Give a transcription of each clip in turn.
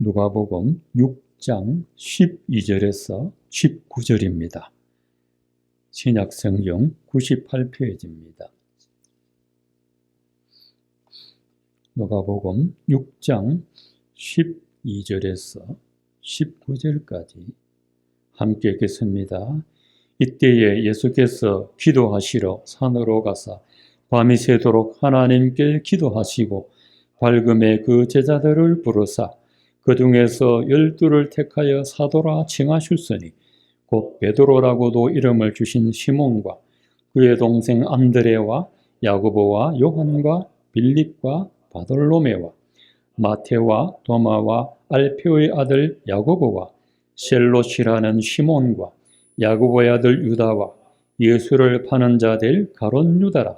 누가복음 6장 12절에서 19절입니다. 신약성경 98페이지입니다. 누가복음 6장 12절에서 19절까지 함께 읽겠습니다. 이때에 예수께서 기도하시러 산으로 가사 밤이 새도록 하나님께 기도하시고 밝음에 그 제자들을 부르사 그 중에서 12를 택하여 사도라 칭하셨으니 곧 베드로라고도 이름을 주신 시몬과 그의 동생 안드레와 야고보와 요한과 빌립과 바돌로메와 마테와 도마와 알페오의 아들 야고보와 셀롯이라는 시몬과 야고보의 아들 유다와 예수를 파는 자들 가롯 유다라.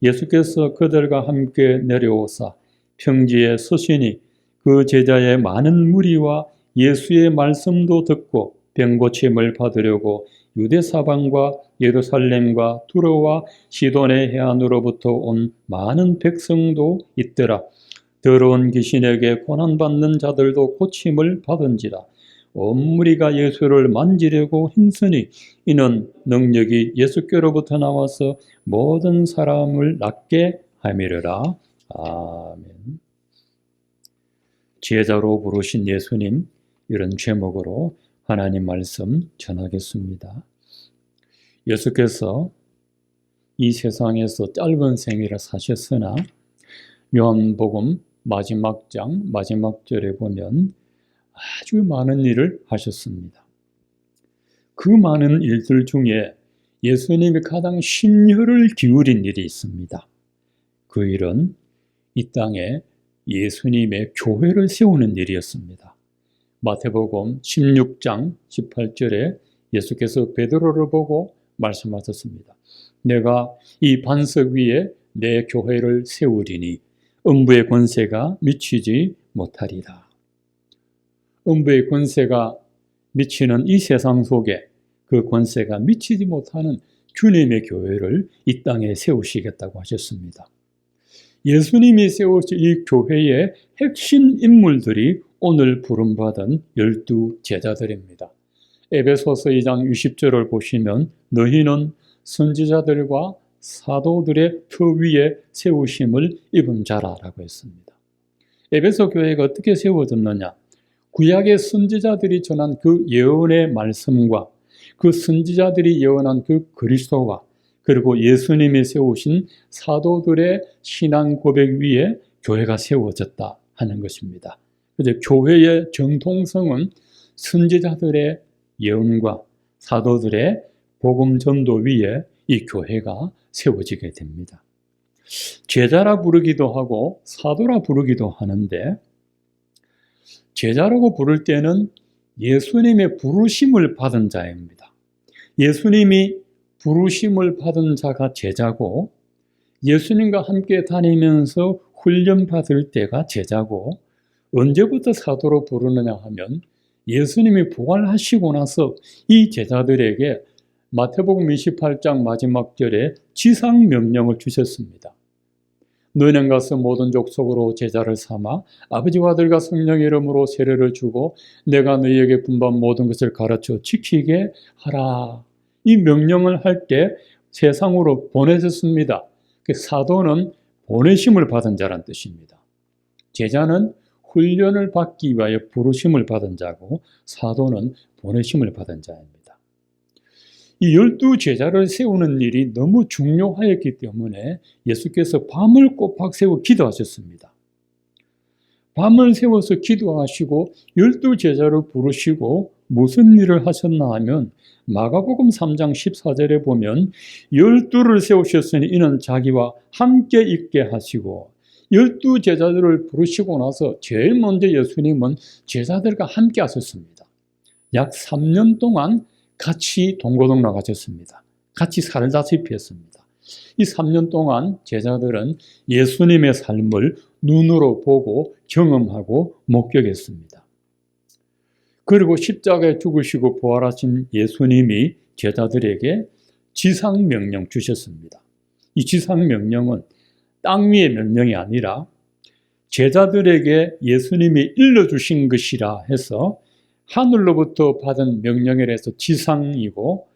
예수께서 그들과 함께 내려오사 평지에 서시니 그 제자의 많은 무리와 예수의 말씀도 듣고 병고침을 받으려고 유대 사방과 예루살렘과 두로와 시돈의 해안으로부터 온 많은 백성도 있더라. 더러운 귀신에게 고난받는 자들도 고침을 받은지라. 온 무리가 예수를 만지려고 힘쓰니 이는 능력이 예수께로부터 나와서 모든 사람을 낫게 함이르라. 아멘. 제자로 부르신 예수님, 이런 제목으로 하나님 말씀 전하겠습니다. 예수께서 이 세상에서 짧은 생애를 사셨으나 요한복음 마지막 장 마지막 절에 보면 아주 많은 일을 하셨습니다. 그 많은 일들 중에 예수님이 가장 심혈을 기울인 일이 있습니다. 그 일은 이 땅에 예수님의 교회를 세우는 일이었습니다. 마태복음 16장 18절에 예수께서 베드로를 보고 말씀하셨습니다. 내가 이 반석 위에 내 교회를 세우리니 음부의 권세가 미치지 못하리라. 음부의 권세가 미치는 이 세상 속에 그 권세가 미치지 못하는 주님의 교회를 이 땅에 세우시겠다고 하셨습니다. 예수님이 세우신 이 교회의 핵심 인물들이 오늘 부름받은 12 제자들입니다. 에베소서 2장 20절을 보시면 너희는 선지자들과 사도들의 터 위에 세우심을 입은 자라라고 했습니다. 에베소 교회가 어떻게 세워졌느냐? 구약의 선지자들이 전한 그 예언의 말씀과 그 선지자들이 예언한 그 그리스도와 그리고 예수님이 세우신 사도들의 신앙 고백 위에 교회가 세워졌다 하는 것입니다. 그래서 교회의 정통성은 선지자들의 예언과 사도들의 복음 전도 위에 이 교회가 세워지게 됩니다. 제자라 부르기도 하고 사도라 부르기도 하는데 제자라고 부를 때는 예수님의 부르심을 받은 자입니다. 예수님이 부르심을 받은 자가 제자고 예수님과 함께 다니면서 훈련 받을 때가 제자고 언제부터 사도로 부르느냐 하면 예수님이 부활하시고 나서 이 제자들에게 마태복음 28장 마지막 절에 지상명령을 주셨습니다. 너희는 가서 모든 족속으로 제자를 삼아 아버지와 아들과 성령의 이름으로 세례를 주고 내가 너희에게 분반 모든 것을 가르쳐 지키게 하라. 이 명령을 할 때 세상으로 보내셨습니다. 사도는 보내심을 받은 자란 뜻입니다. 제자는 훈련을 받기 위하여 부르심을 받은 자고 사도는 보내심을 받은 자입니다. 이 12 제자를 세우는 일이 너무 중요하였기 때문에 예수께서 밤을 꼬박 세워 기도하셨습니다. 밤을 세워서 기도하시고 12 제자를 부르시고 무슨 일을 하셨나 하면 마가복음 3장 14절에 보면 12를 세우셨으니 이는 자기와 함께 있게 하시고 12 제자들을 부르시고 나서 제일 먼저 예수님은 제자들과 함께 하셨습니다. 약 3년 동안 같이 동고동락 하셨습니다. 같이 살다시피 했습니다. 이 3년 동안 제자들은 예수님의 삶을 눈으로 보고 경험하고 목격했습니다. 그리고 십자가에 죽으시고 부활하신 예수님이 제자들에게 지상명령 주셨습니다. 이 지상명령은 땅 위의 명령이 아니라 제자들에게 예수님이 일러주신 것이라 해서 하늘로부터 받은 명령이라 해서 지상이고,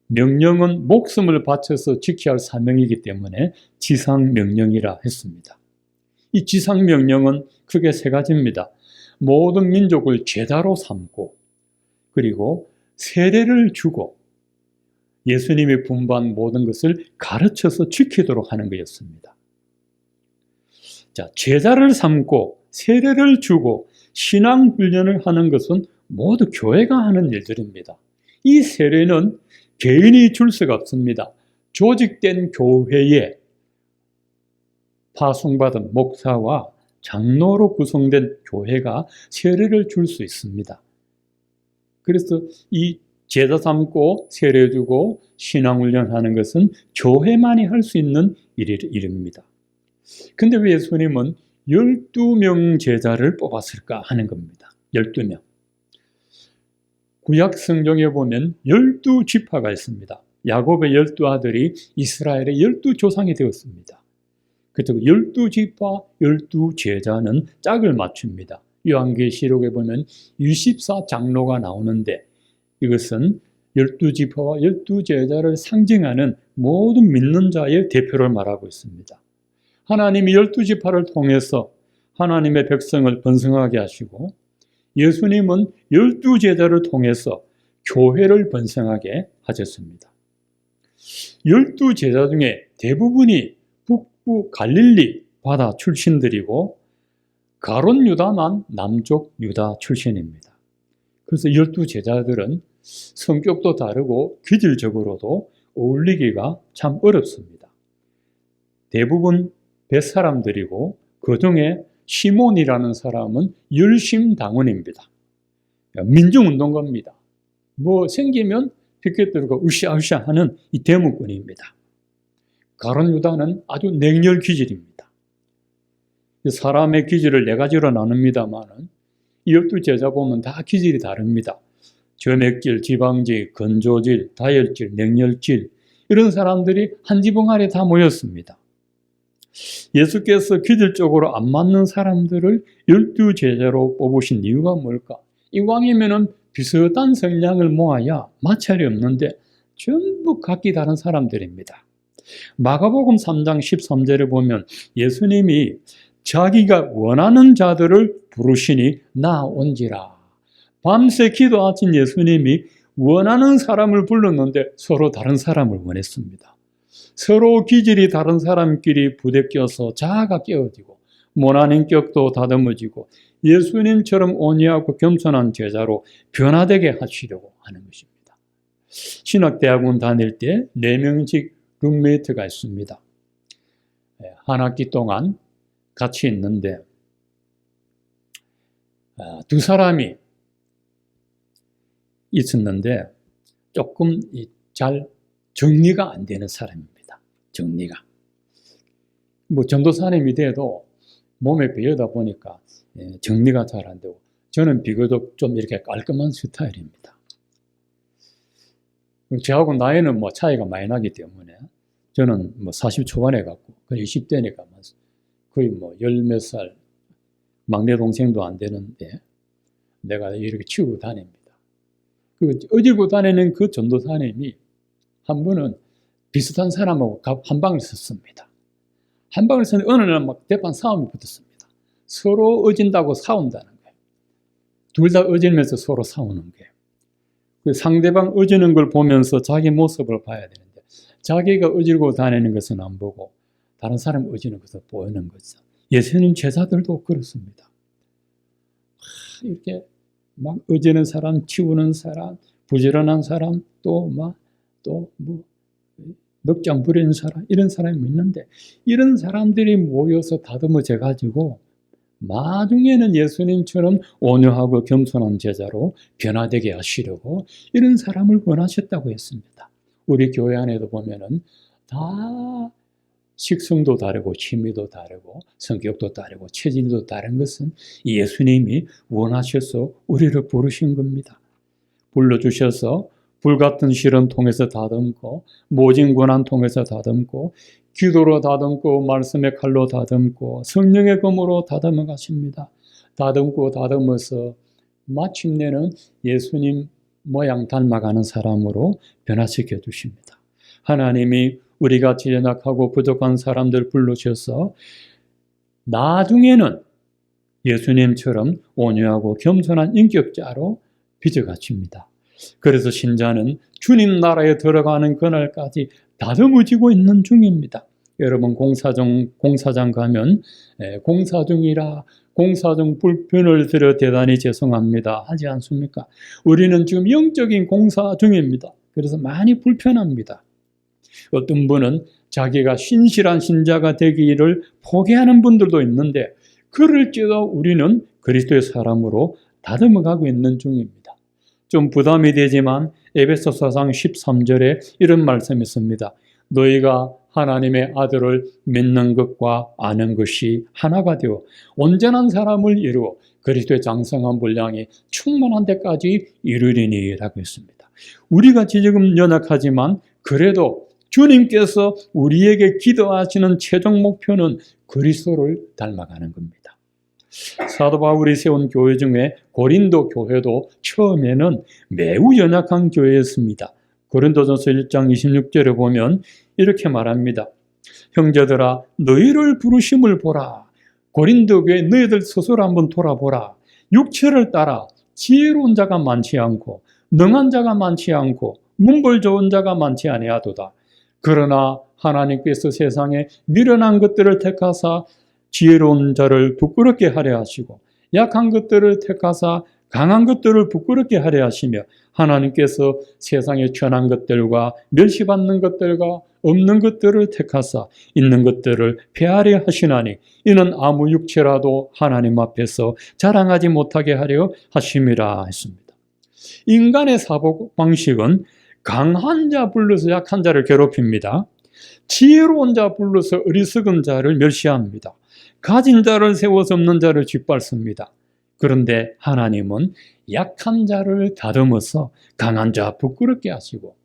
명령은 목숨을 바쳐서 지켜야 할 사명이기 때문에 지상명령이라 했습니다. 이 지상명령은 크게 세 가지입니다. 모든 민족을 제자로 삼고, 그리고 세례를 주고, 예수님이 분부한 모든 것을 가르쳐서 지키도록 하는 것이었습니다. 자, 제자를 삼고 세례를 주고 신앙 훈련을 하는 것은 모두 교회가 하는 일들입니다. 이 세례는 개인이 줄 수가 없습니다. 조직된 교회에 파송받은 목사와 장로로 구성된 교회가 세례를 줄 수 있습니다. 그래서 이 제자 삼고 세례 주고 신앙 훈련하는 것은 교회만이 할 수 있는 일입니다. 근데 왜 예수님은 12명 제자를 뽑았을까 하는 겁니다. 12명. 구약 성경에 보면 12지파가 있습니다. 야곱의 12아들이 이스라엘의 12조상이 되었습니다. 그래서 12지파, 12제자는 짝을 맞춥니다. 요한계시록에 보면 24장로가 나오는데, 이것은 12지파와 12제자를 상징하는 모든 믿는 자의 대표를 말하고 있습니다. 하나님이 12지파를 통해서 하나님의 백성을 번성하게 하시고, 예수님은 12제자를 통해서 교회를 번성하게 하셨습니다. 12제자 중에 대부분이 북부 갈릴리 바다 출신들이고, 가론 유다만 남쪽 유다 출신입니다. 그래서 12제자들은 성격도 다르고 기질적으로도 어울리기가 참 어렵습니다. 대부분 뱃사람들이고, 그 중에 시몬이라는 사람은 열심당원입니다. 민중운동가입니다. 뭐 생기면 피켓 들고 으쌰으쌰 하는 이 대문꾼입니다. 가론 유다는 아주 냉혈 기질입니다. 사람의 기질을 네 가지로 나눕니다만은 이 12제자 보면 다 기질이 다릅니다. 점액질, 지방질, 건조질, 다혈질, 냉혈질, 이런 사람들이 한 지붕 아래 다 모였습니다. 예수께서 기질적으로 안 맞는 사람들을 12제자로 뽑으신 이유가 뭘까? 이왕이면은 비슷한 성향을 모아야 마찰이 없는데 전부 각기 다른 사람들입니다. 마가복음 3장 13절에 보면 예수님이 자기가 원하는 자들을 부르시니 나온지라. 밤새 기도하신 예수님이 원하는 사람을 불렀는데 서로 다른 사람을 원했습니다. 서로 기질이 다른 사람끼리 부대껴서 자아가 깨어지고 모난 인격도 다듬어지고 예수님처럼 온유하고 겸손한 제자로 변화되게 하시려고 하는 것입니다. 신학대학원 다닐 때 4명씩 룸메이트가 있습니다. 한 학기 동안 같이 있는데 두 사람이 있었는데 조금 잘 정리가 안 되는 사람입니다. 정리가. 뭐 전도사님이 돼도 몸에 배우다 보니까 정리가 잘 안 되고, 저는 비교적 좀 이렇게 깔끔한 스타일입니다. 저하고 나이는 뭐 차이가 많이 나기 때문에 저는 뭐 40 초반에 갔고 20대니까 거의 뭐 10몇 살 막내 동생도 안 되는데 내가 이렇게 치우고 다닙니다. 그 어지고 다니는 그 전도사님이 한 번은 비슷한 사람하고 한 방을 썼습니다. 한 방을 썼는데 어느 날 막 대판 싸움이 붙었습니다. 서로 어진다고 싸운다는 거예요. 둘 다 어지면서 서로 싸우는 거예요. 그 상대방 어지는 걸 보면서 자기 모습을 봐야 되는데 자기가 어지고 다니는 것은 안 보고 다른 사람 어지는 것을 보이는 거죠. 예수님 제자들도 그렇습니다. 이렇게 막 어지는 사람, 치우는 사람, 부지런한 사람, 또 뭐 넉장 부리는 사람, 이런 사람이 있는데 이런 사람들이 모여서 다듬어져 가지고 나중에는 예수님처럼 온유하고 겸손한 제자로 변화되게 하시려고 이런 사람을 원하셨다고 했습니다. 우리 교회 안에도 보면은 다 식성도 다르고 취미도 다르고 성격도 다르고 체질도 다른 것은 예수님이 원하셔서 우리를 부르신 겁니다. 불러주셔서 불같은 시련 통해서 다듬고 모진 고난 통해서 다듬고 기도로 다듬고 말씀의 칼로 다듬고 성령의 검으로 다듬어 가십니다. 다듬고 다듬어서 마침내는 예수님 모양 닮아가는 사람으로 변화시켜 주십니다. 하나님이 우리같이 연약하고 부족한 사람들 불러주셔서 나중에는 예수님처럼 온유하고 겸손한 인격자로 빚어가십니다. 그래서 신자는 주님 나라에 들어가는 그날까지 다듬어지고 있는 중입니다. 여러분 공사장 가면 공사 중이라 공사 중 불편을 드려 대단히 죄송합니다 하지 않습니까? 우리는 지금 영적인 공사 중입니다. 그래서 많이 불편합니다. 어떤 분은 자기가 신실한 신자가 되기를 포기하는 분들도 있는데 그럴지도 우리는 그리스도의 사람으로 다듬어가고 있는 중입니다. 좀 부담이 되지만 에베소서 4장 13절에 이런 말씀이 있습니다. 너희가 하나님의 아들을 믿는 것과 아는 것이 하나가 되어 온전한 사람을 이루어 그리스도의 장성한 분량이 충만한 데까지 이르리니 라고 했습니다. 우리가 지금 연약하지만 그래도 주님께서 우리에게 기도하시는 최종 목표는 그리스도를 닮아가는 겁니다. 사도 바울이 세운 교회 중에 고린도 교회도 처음에는 매우 연약한 교회였습니다. 고린도전서 1장 26절에 보면 이렇게 말합니다. 형제들아 너희를 부르심을 보라. 고린도 교회 너희들 스스로 한번 돌아보라. 육체를 따라 지혜로운 자가 많지 않고 능한 자가 많지 않고 문벌 좋은 자가 많지 아니하도다. 그러나 하나님께서 세상에 미련한 것들을 택하사 지혜로운 자를 부끄럽게 하려 하시고 약한 것들을 택하사 강한 것들을 부끄럽게 하려 하시며 하나님께서 세상에 천한 것들과 멸시받는 것들과 없는 것들을 택하사 있는 것들을 폐하려 하시나니 이는 아무 육체라도 하나님 앞에서 자랑하지 못하게 하려 하심이라 했습니다. 인간의 사고 방식은 강한 자 불러서 약한 자를 괴롭힙니다. 지혜로운 자 불러서 어리석은 자를 멸시합니다. 가진 자를 세워서 없는 자를 짓밟습니다. 그런데 하나님은 약한 자를 다듬어서 강한 자 부끄럽게 하시고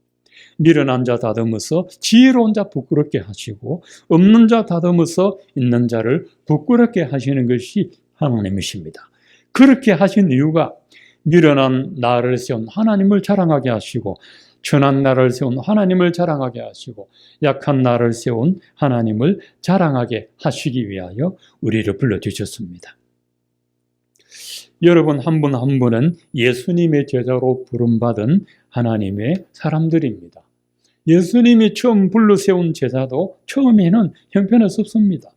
미련한 자 다듬어서 지혜로운 자 부끄럽게 하시고 없는 자 다듬어서 있는 자를 부끄럽게 하시는 것이 하나님이십니다. 그렇게 하신 이유가 미련한 나를 세운 하나님을 자랑하게 하시고 천한 나를 세운 하나님을 자랑하게 하시고 약한 나를 세운 하나님을 자랑하게 하시기 위하여 우리를 불러주셨습니다. 여러분 한 분 한 분은 예수님의 제자로 부름받은 하나님의 사람들입니다. 예수님이 처음 불러세운 제자도 처음에는 형편없었습니다.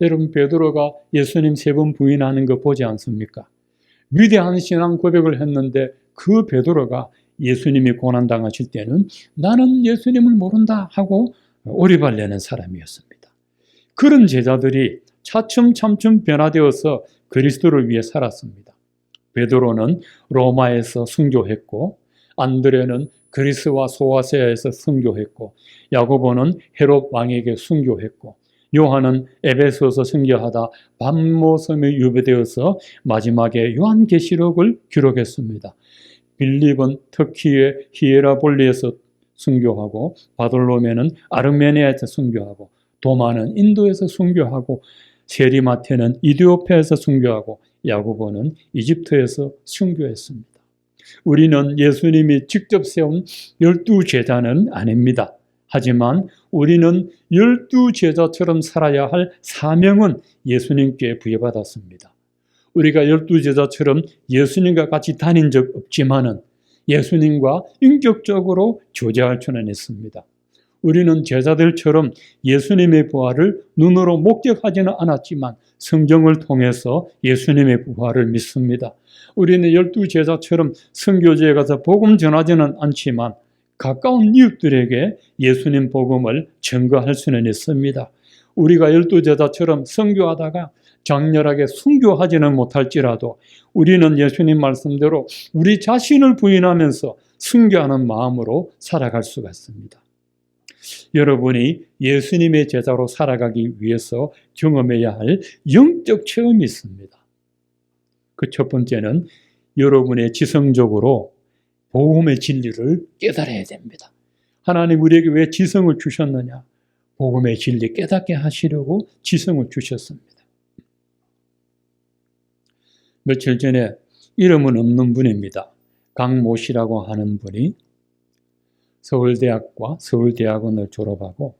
여러분 베드로가 예수님 3번 부인하는 거 보지 않습니까? 위대한 신앙 고백을 했는데 그 베드로가 예수님이 고난당하실 때는 나는 예수님을 모른다 하고 오리발내는 사람이었습니다. 그런 제자들이 차츰차츰 변화되어서 그리스도를 위해 살았습니다. 베드로는 로마에서 순교했고 안드레는 그리스와 소아시아에서 순교했고 야고보는 헤롯 왕에게 순교했고 요한은 에베소서 순교하다 pat모섬에 유배되어서 마지막에 요한계시록을 기록했습니다. 빌립은 터키의 히에라볼리에서 순교하고 바돌로메는 아르메니아에서 순교하고 도마는 인도에서 순교하고 세리마테는 이디오피아에서 순교하고 야고보는 이집트에서 순교했습니다. 우리는 예수님이 직접 세운 12제자는 아닙니다. 하지만 우리는 12제자처럼 살아야 할 사명은 예수님께 부여받았습니다. 우리가 12제자처럼 예수님과 같이 다닌 적 없지만은 예수님과 인격적으로 교제할 수는 있습니다. 우리는 제자들처럼 예수님의 부활을 눈으로 목격하지는 않았지만 성경을 통해서 예수님의 부활을 믿습니다. 우리는 12제자처럼 선교지에 가서 복음 전하지는 않지만 가까운 이웃들에게 예수님 복음을 증거할 수는 있습니다. 우리가 12제자처럼 선교하다가 장렬하게 순교하지는 못할지라도 우리는 예수님 말씀대로 우리 자신을 부인하면서 순교하는 마음으로 살아갈 수가 있습니다. 여러분이 예수님의 제자로 살아가기 위해서 경험해야 할 영적 체험이 있습니다. 그 첫 번째는 여러분의 지성적으로 복음의 진리를 깨달아야 됩니다. 하나님 우리에게 왜 지성을 주셨느냐? 복음의 진리 깨닫게 하시려고 지성을 주셨습니다. 며칠 전에 이름은 없는 분입니다. 강모 씨라고 하는 분이 서울대학과 서울대학원을 졸업하고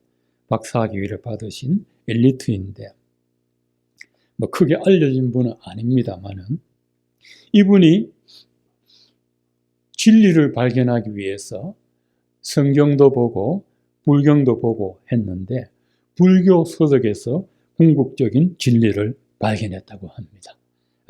박사학위를 받으신 엘리트인데 크게 알려진 분은 아닙니다만은 이분이 진리를 발견하기 위해서 성경도 보고 불경도 보고 했는데 불교 서적에서 궁극적인 진리를 발견했다고 합니다.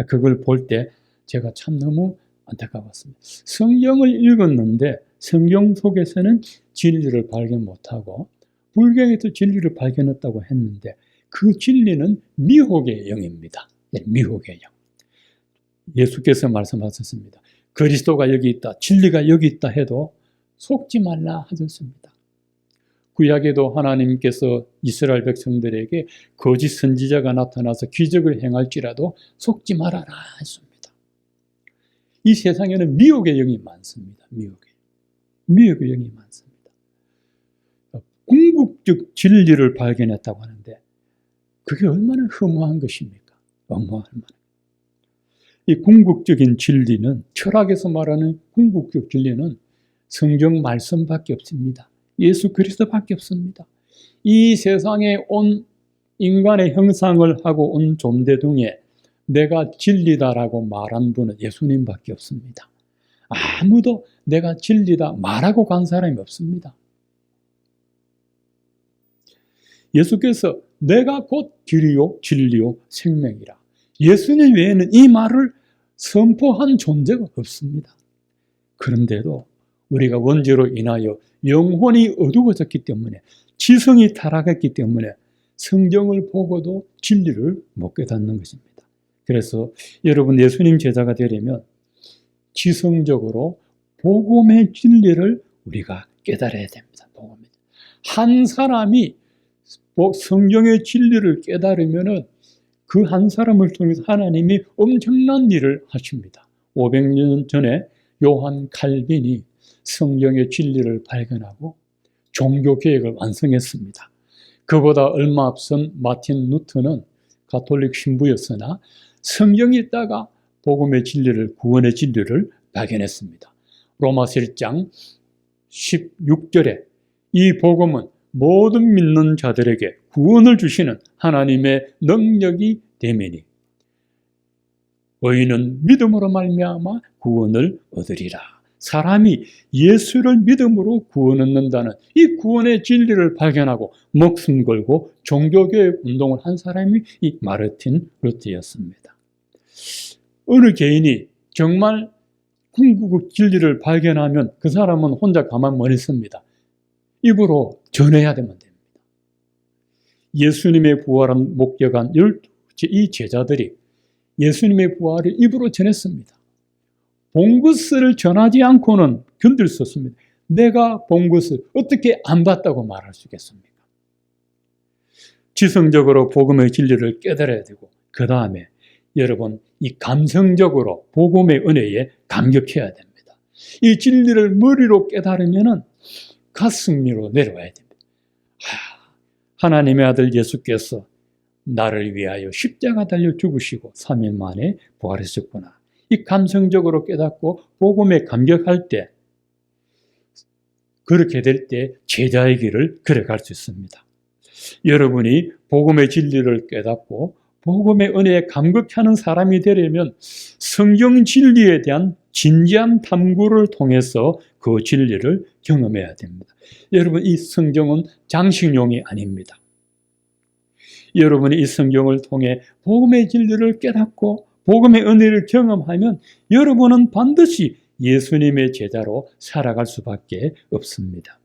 그걸 볼 때 제가 참 너무 안타까웠습니다. 성경을 읽었는데 성경 속에서는 진리를 발견 못하고 불경에서 진리를 발견했다고 했는데 그 진리는 미혹의 영입니다. 미혹의 영. 예수께서 말씀하셨습니다. 그리스도가 여기 있다, 진리가 여기 있다 해도 속지 말라 하셨습니다. 구약에도 하나님께서 이스라엘 백성들에게 거짓 선지자가 나타나서 기적을 행할지라도 속지 말아라 했습니다. 이 세상에는 미혹의 영이 많습니다. 미혹의 영이 많습니다. 궁극적 진리를 발견했다고 하는데 그게 얼마나 허무한 것입니까? 얼마나. 이 궁극적인 진리는, 철학에서 말하는 궁극적 진리는 성경 말씀밖에 없습니다. 예수 그리스도밖에 없습니다. 이 세상에 온 인간의 형상을 하고 온 존재 중에 내가 진리다라고 말한 분은 예수님밖에 없습니다. 아무도 내가 진리다 말하고 간 사람이 없습니다. 예수께서 내가 곧 길이요 진리요 생명이라. 예수님 외에는 이 말을 선포한 존재가 없습니다. 그런데도 우리가 원죄로 인하여 영혼이 어두워졌기 때문에, 지성이 타락했기 때문에 성경을 보고도 진리를 못 깨닫는 것입니다. 그래서 여러분 예수님 제자가 되려면 지성적으로 복음의 진리를 우리가 깨달아야 됩니다. 한 사람이 성경의 진리를 깨달으면 그 한 사람을 통해서 하나님이 엄청난 일을 하십니다. 500년 전에 요한 칼빈이 성경의 진리를 발견하고 종교개혁을 완성했습니다. 그보다 얼마 앞선 마틴 루터는 가톨릭 신부였으나 성경에 있다가 복음의 진리를, 구원의 진리를 발견했습니다. 로마서 1장 16절에 이 복음은 모든 믿는 자들에게 구원을 주시는 하나님의 능력이 되매니 의인은 믿음으로 말미암아 구원을 얻으리라. 사람이 예수를 믿음으로 구원 얻는다는 이 구원의 진리를 발견하고 목숨 걸고 종교개혁 운동을 한 사람이 이 마르틴 루터였습니다. 어느 개인이 정말 궁극의 진리를 발견하면 그 사람은 혼자 가만 못 있습니다. 입으로 전해야 되면 됩니다. 예수님의 부활을 목격한 12 이 제자들이 예수님의 부활을 입으로 전했습니다. 본 것을 전하지 않고는 견딜 수 없습니다. 내가 본 것을 어떻게 안 봤다고 말할 수 있겠습니까? 지성적으로 복음의 진리를 깨달아야 되고, 그 다음에 여러분 이 감성적으로 복음의 은혜에 감격해야 됩니다. 이 진리를 머리로 깨달으면 가슴으로 내려와야 됩니다. 하나님의 아들 예수께서 나를 위하여 십자가 달려 죽으시고 3일 만에 부활하셨구나. 이 감성적으로 깨닫고 복음에 감격할 때, 그렇게 될 때 제자의 길을 걸어갈 수 있습니다. 여러분이 복음의 진리를 깨닫고 복음의 은혜에 감격하는 사람이 되려면 성경 진리에 대한 진지한 탐구를 통해서 그 진리를 경험해야 됩니다. 여러분 이 성경은 장식용이 아닙니다. 여러분이 이 성경을 통해 복음의 진리를 깨닫고 복음의 은혜를 경험하면 여러분은 반드시 예수님의 제자로 살아갈 수밖에 없습니다.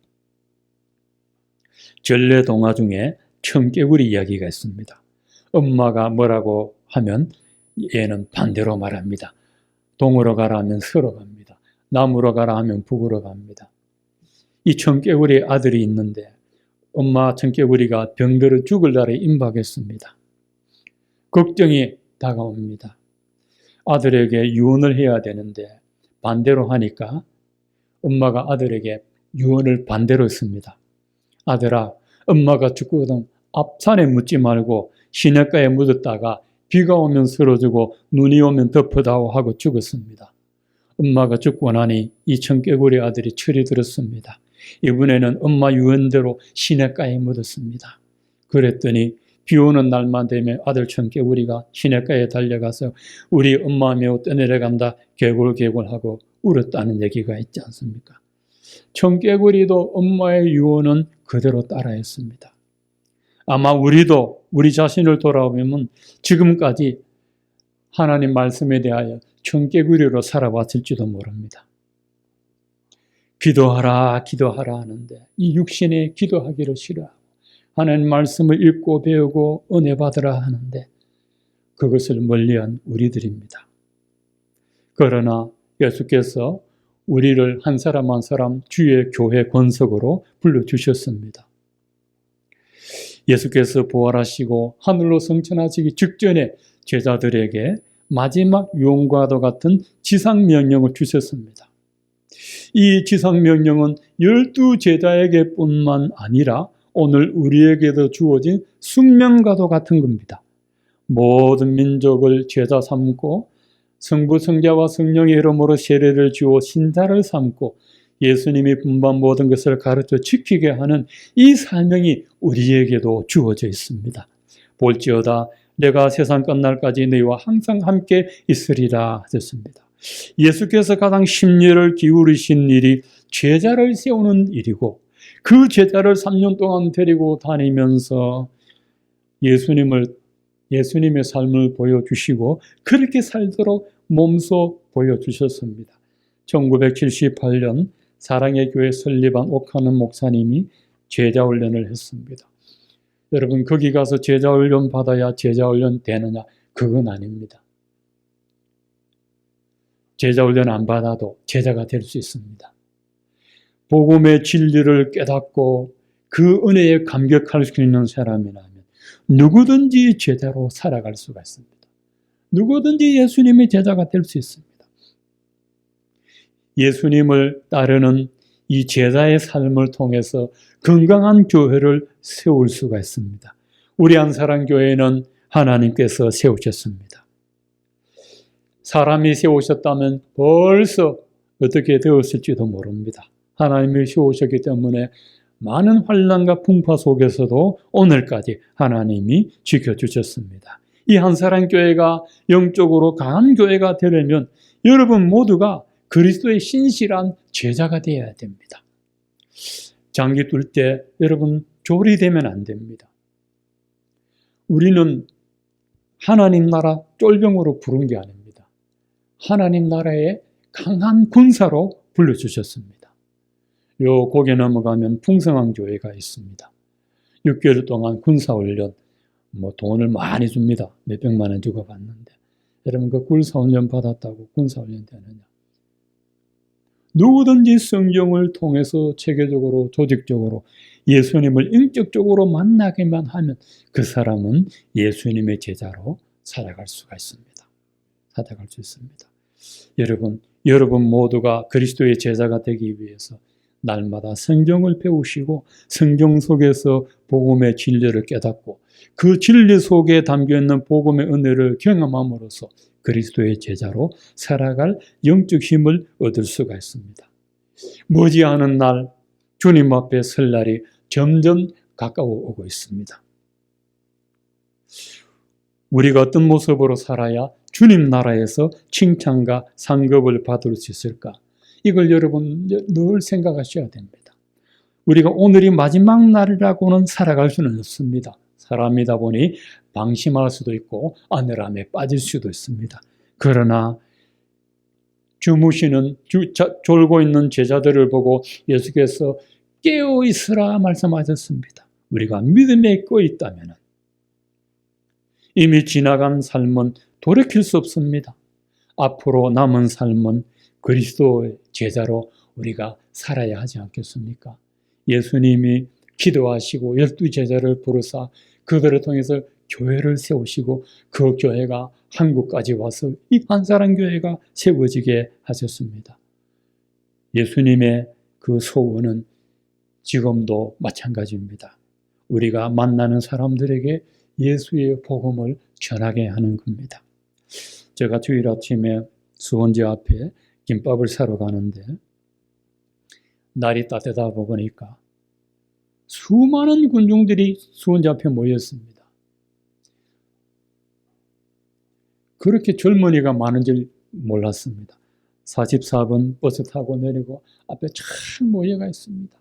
전래동화 중에 청개구리 이야기가 있습니다. 엄마가 뭐라고 하면 얘는 반대로 말합니다. 동으로 가라 하면 서로 갑니다. 남으로 가라 하면 북으로 갑니다. 이 청개구리의 아들이 있는데 엄마 청개구리가 병들어 죽을 날에 임박했습니다. 걱정이 다가옵니다. 아들에게 유언을 해야 되는데 반대로 하니까 엄마가 아들에게 유언을 반대로 했습니다. 아들아, 엄마가 죽거든 앞산에 묻지 말고 시냇가에 묻었다가 비가 오면 쓰러지고 눈이 오면 덮어다오 하고 죽었습니다. 엄마가 죽고 나니 이 청개구리 아들이 철이 들었습니다. 이번에는 엄마 유언대로 시냇가에 묻었습니다. 그랬더니 비 오는 날만 되면 아들 청개구리가 시냇가에 달려가서 우리 엄마 매우 떠내려간다 개굴개굴하고 울었다는 얘기가 있지 않습니까? 청개구리도 엄마의 유언은 그대로 따라했습니다. 아마 우리도 우리 자신을 돌아보면 지금까지 하나님 말씀에 대하여 청개구리로 살아왔을지도 모릅니다. 기도하라 기도하라 하는데 이 육신에 기도하기를 싫어하고 하나님 말씀을 읽고 배우고 은혜 받으라 하는데 그것을 멀리한 우리들입니다. 그러나 예수께서 우리를 한 사람 한 사람 주의 교회 권석으로 불러주셨습니다. 예수께서 부활하시고 하늘로 승천하시기 직전에 제자들에게 마지막 유언과도 같은 지상명령을 주셨습니다. 이 지상명령은 12제자에게 뿐만 아니라 오늘 우리에게도 주어진 숙명과도 같은 겁니다. 모든 민족을 제자 삼고 성부 성자와 성령의 이름으로 세례를 주어 신자를 삼고 예수님이 분반 모든 것을 가르쳐 지키게 하는 이 사명이 우리에게도 주어져 있습니다. 볼지어다 내가 세상 끝날까지 너희와 항상 함께 있으리라 하셨습니다. 예수께서 가장 심려를 기울이신 일이 제자를 세우는 일이고 그 제자를 3년 동안 데리고 다니면서 예수님의 삶을 보여주시고 그렇게 살도록 몸소 보여주셨습니다. 1978년 사랑의 교회 설립한 옥하는 목사님이 제자훈련을 했습니다. 여러분 거기 가서 제자훈련 받아야 제자훈련 되느냐? 그건 아닙니다. 제자훈련 안 받아도 제자가 될 수 있습니다. 복음의 진리를 깨닫고 그 은혜에 감격할 수 있는 사람이라면 누구든지 제자로 살아갈 수가 있습니다. 누구든지 예수님의 제자가 될 수 있습니다. 예수님을 따르는 이 제자의 삶을 통해서 건강한 교회를 세울 수가 있습니다. 우리 한사랑교회는 하나님께서 세우셨습니다. 사람이 세우셨다면 벌써 어떻게 되었을지도 모릅니다. 하나님이 세우셨기 때문에 많은 환난과 풍파 속에서도 오늘까지 하나님이 지켜주셨습니다. 이 한사랑교회가 영적으로 강한 교회가 되려면 여러분 모두가 그리스도의 신실한 제자가 되어야 됩니다. 장기 뚫 때 여러분 조리되면 안 됩니다. 우리는 하나님 나라 쫄병으로 부른 게 아닙니다. 하나님 나라의 강한 군사로 불러주셨습니다. 요 고개 넘어가면 풍성한 교회가 있습니다. 6개월 동안 군사훈련 돈을 많이 줍니다. 몇백만 원 주고 받는데 여러분 그 군사훈련 받았다고 군사훈련 되느냐? 누구든지 성경을 통해서 체계적으로 조직적으로 예수님을 인격적으로 만나기만 하면 그 사람은 예수님의 제자로 살아갈 수가 있습니다. 살아갈 수 있습니다. 여러분 모두가 그리스도의 제자가 되기 위해서 날마다 성경을 배우시고 성경 속에서 복음의 진리를 깨닫고 그 진리 속에 담겨있는 복음의 은혜를 경험함으로써 그리스도의 제자로 살아갈 영적 힘을 얻을 수가 있습니다. 머지않은 날 주님 앞에 설 날이 점점 가까워 오고 있습니다. 우리가 어떤 모습으로 살아야 주님 나라에서 칭찬과 상급을 받을 수 있을까? 이걸 여러분 늘 생각하셔야 됩니다. 우리가 오늘이 마지막 날이라고는 살아갈 수는 없습니다. 사람이다 보니 방심할 수도 있고 안일함에 빠질 수도 있습니다. 그러나 졸고 있는 제자들을 보고 예수께서 깨어 있으라 말씀하셨습니다. 우리가 믿음에 꺼 있다면 이미 지나간 삶은 돌이킬 수 없습니다. 앞으로 남은 삶은 그리스도의 제자로 우리가 살아야 하지 않겠습니까? 예수님이 기도하시고 12제자를 부르사 그들을 통해서 교회를 세우시고 그 교회가 한국까지 와서 이 한사랑교회가 세워지게 하셨습니다. 예수님의 그 소원은 지금도 마찬가지입니다. 우리가 만나는 사람들에게 예수의 복음을 전하게 하는 겁니다. 제가 주일 아침에 수원지 앞에 김밥을 사러 가는데 날이 따뜻하다 보니까 수많은 군중들이 수원지 앞에 모였습니다. 그렇게 젊은이가 많은 줄 몰랐습니다. 44번 버스 타고 내리고 앞에 쫙 모여가 있습니다.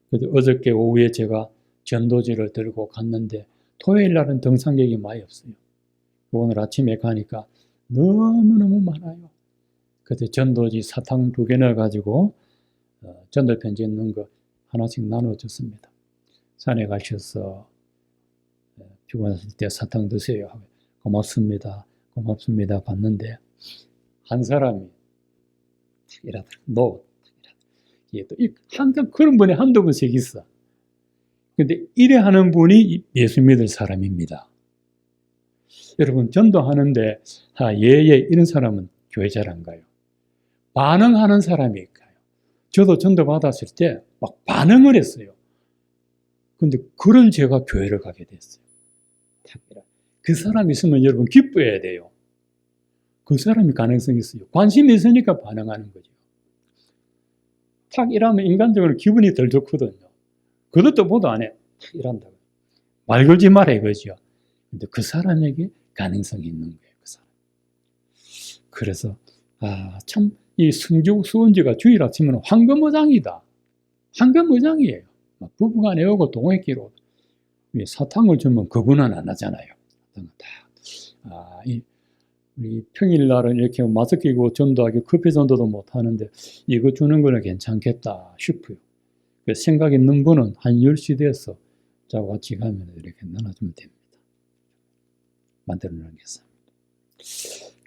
그래서 어저께 오후에 제가 전도지를 들고 갔는데 토요일 날은 등산객이 많이 없어요. 오늘 아침에 가니까 너무너무 많아요. 그래서 전도지 사탕 2개 넣어가지고 전도 편지 있는 거 하나씩 나눠줬습니다. 산에 가셔서 피곤하실 때 사탕 드세요. 고맙습니다. 고맙습니다. 봤는데 한 사람이 이라더라. 항상 그런 분이 한두 번씩 있어. 근데 이래 하는 분이 예수 믿을 사람입니다. 여러분 전도하는데 예예 이런 사람은 교회 잘 안 가요. 반응하는 사람이 가요. 저도 전도 받았을 때 막 반응을 했어요. 근데 그런 제가 교회를 가게 됐어요. 그 사람이 있으면 여러분 기뻐해야 돼요. 그 사람이 가능성이 있어요. 관심이 있으니까 반응하는 거죠. 탁 일하면 인간적으로 기분이 덜 좋거든요. 그것도 보도 안 해. 탁 일한다고. 말 걸지 마라 이거죠. 근데 그 사람에게 가능성이 있는 거예요. 그 사람. 그래서 참 이 성주 수원지가 주일 아침에는 황금어장이다. 황금어장이에요. 부부간에 오고 동행기로 사탕을 주면 거부는 안 하잖아요. 우리 평일날은 이렇게 마스크 끼고 전도하기 커피 전도도 못 하는데 이거 주는 거는 괜찮겠다 싶어요. 생각 있는 분은 한 10시 돼서 저하고 같이 가면 이렇게 나눠주면 됩니다. 만들어 놓겠습니다.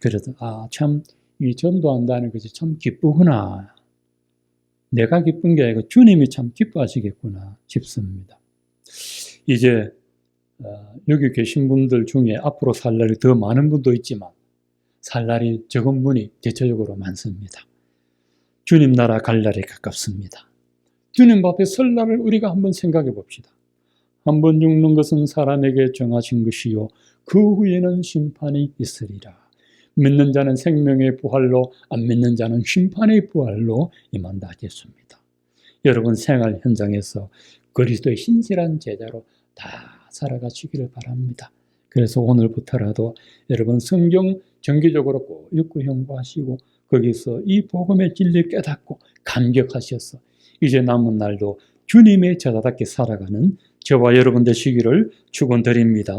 그래서 참 이 전도한다는 것이 참 기쁘구나. 내가 기쁜 게 아니고 주님이 참 기뻐하시겠구나 싶습니다. 이제 여기 계신 분들 중에 앞으로 살 날이 더 많은 분도 있지만 살 날이 적은 분이 대체적으로 많습니다. 주님 나라 갈 날이 가깝습니다. 주님 앞에 설 날을 우리가 한번 생각해 봅시다. 한 번 죽는 것은 사람에게 정하신 것이요 그 후에는 심판이 있으리라. 믿는 자는 생명의 부활로 안 믿는 자는 심판의 부활로 임한다 하겠습니다. 여러분 생활 현장에서 그리스도의 신실한 제자로 다 살아가시기를 바랍니다. 그래서 오늘부터라도 여러분 성경 정기적으로 꼭 읽고 연구하시고 거기서 이 복음의 진리를 깨닫고 감격하셔서 이제 남은 날도 주님의 제자답게 살아가는 저와 여러분 되시기를 축원드립니다.